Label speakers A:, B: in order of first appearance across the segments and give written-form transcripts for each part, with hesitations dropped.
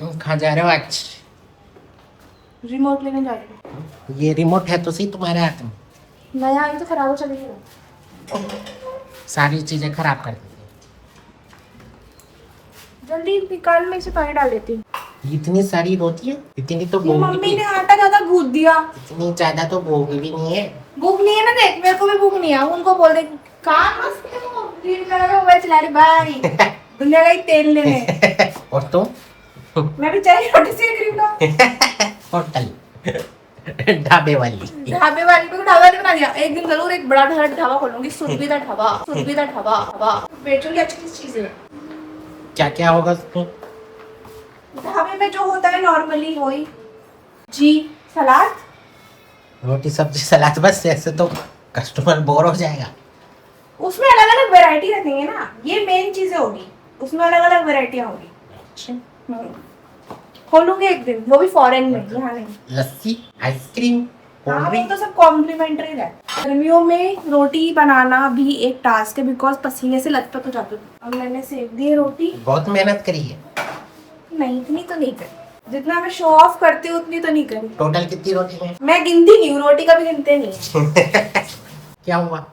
A: कहाँ जा रहे हो आज?
B: रिमोट लेने जा रही हूँ।
A: ये रिमोट है तो सही तुम्हारे हाथ में।
B: नया आई तो खराब हो चली गई।
A: सारी चीजें खराब कर देती
B: जल्दी निकाल, मैं इसे पानी डाल देती हूँ।
A: है। इतनी सारी रोटी है, इतनी तो
B: ये
A: भूख
B: मम्मी
A: भी,
B: ने आटा ज्यादा गूंथ दिया।
A: इतनी ज्यादा तो भूख भी नहीं है।
B: भूख नहीं है ना, देख मेरे को भी भूख नहीं है। उनको बोल दे काम मस्त है वो, रील लगा के मोबाइल चला रही भाई। दुनिया का ही तेल लेने।
A: और तुम?
B: मैं भी चाहिए रोटी सेक रही हूँ।
A: होटल ढाबे वाली।
B: ढाबे वाली को ढाबा नहीं बना दिया। एक दिन जरूर एक बड़ा ढाबा खोलूंगी, सुरभि दा ढाबा, सुरभि दा ढाबा। ढाबा बेचूंगी अच्छी चीज है।
A: क्या क्या होगा उसमें?
B: ढाबे में जो होता है नॉर्मली वही जी, सलाद,
A: रोटी सब्जी सलाद, बस। ऐसे तो कस्टमर बोर हो जाएगा।
B: उसमें अलग अलग वैरायटी रखेंगे ना, ये मेन चीजें होगी, उसमें अलग अलग वैरायटियां होगी। खोलूंगी एक दिन, वो भी फॉरेन में, यहाँ नहीं।
A: लस्सी, आइसक्रीम,
B: हाँ
A: कोल्ड
B: वो
A: ड्रिंक।
B: तो सब कॉम्प्लीमेंट्री है। गर्मियों में रोटी बनाना भी एक टास्क है, बिकॉज पसीने से लथपथ हो जाती हूँ। अब मैंने सेक दी है रोटी।
A: बहुत मेहनत करी है।
B: नहीं इतनी तो नहीं करी, जितना मैं शो ऑफ करती हूँ उतनी तो नहीं करी।
A: टोटल कितनी रोटी है?
B: मैं गिनती नहीं हूँ, रोटी का भी गिनते नहीं है।
A: क्या हुआ?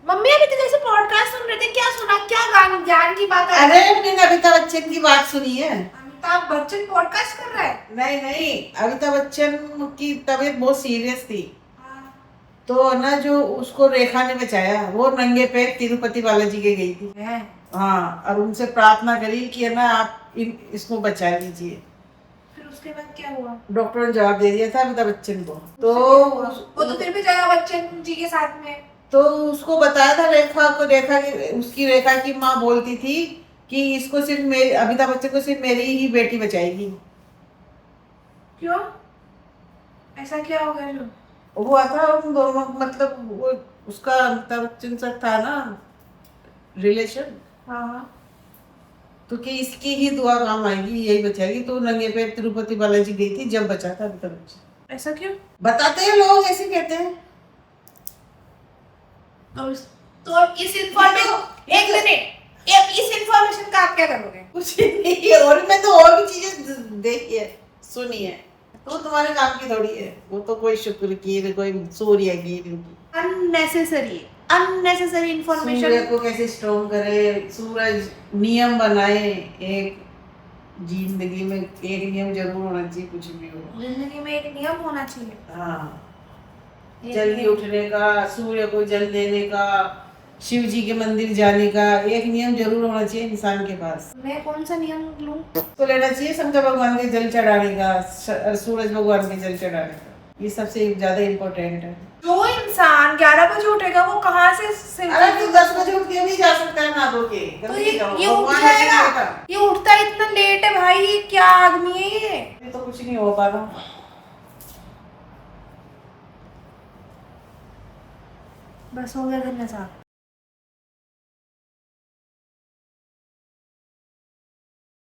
B: मम्मी अभी तो जैसे पॉडकास्ट सुन रहे थे, क्या सुना, क्या गान ज्ञान की बात है?
C: अरे मैंने अमिताभ बच्चन की बात सुनी है।
B: अमिताभ बच्चन पॉडकास्ट कर रहा है?
C: नहीं नहीं, अमिताभ बच्चन की तबीयत बहुत सीरियस थी, तो ना जो उसको रेखा ने बचाया, वो नंगे पैर तिरुपति बालाजी के गई थी। हाँ, और उनसे प्रार्थना करी कि है ना आप इसको बचा लीजिए।
B: फिर उसके बाद क्या हुआ?
C: डॉक्टर ने जवाब दे दिया था अमिताभ बच्चन को। तो
B: वो तो फिर भी जाएगा बच्चन जी के साथ में।
C: तो उसको बताया था रेखा को, रेखा की माँ बोलती थी कि इसको सिर्फ मेरी, अमिताभ बच्चन को सिर्फ मेरी ही बेटी बचाएगी।
B: क्यों? ऐसा क्या हो गया जो?
C: हुआ था उन दोनों, मतलब वो उसका अमिताभ बच्चन से था ना रिलेशन,
B: हाँ
C: तो कि इसकी ही दुआ काम आएगी, यही बचाएगी। तो नंगे पैर तिरुपति बालाजी गई थी, जब बचा था अमिताभ बच्चन।
B: ऐसा क्यों?
C: बताते हैं लोग, ऐसे कहते हैं।
B: तो इस इन्फॉर्मेशन, एक मिनट, इस इन्फॉर्मेशन का आप क्या करोगे?
C: कुछ नहीं, और मैं तो और भी चीजें देखी है, सुनी है, तो तुम्हारे काम की थोड़ी है। वो तो कोई शुक्र की, कोई सूर्य की,
B: अननेसेसरी इन्फॉर्मेशन।
C: सूर्य को कैसे स्ट्रॉन्ग करे, सूरज नियम बनाए। एक जिंदगी में एक नियम जरूर होना चाहिए, कुछ भी हो।
B: जिंदगी में एक नियम होना चाहिए।
C: हाँ, जल्दी उठने का, सूर्य को जल देने का, शिव जी के मंदिर जाने का, एक नियम जरूर होना चाहिए इंसान के पास।
B: मैं कौन सा नियम लूं?
C: तो लेना चाहिए शंकर भगवान के जल चढ़ाने का, सूरज भगवान के जल चढ़ाने का, ये सबसे ज्यादा इम्पोर्टेंट है।
B: जो इंसान 11 बजे उठेगा वो कहाँ से
C: अरे तू 10 बजे उठ के भी जा सकता है नहा धो के।
B: तो ये उठ जाएगा, ये उठता इतना लेट है भाई, ये क्या आदमी है ये
C: तो कुछ नहीं हो पा रहा।
B: बस हो गया धन्यवाद।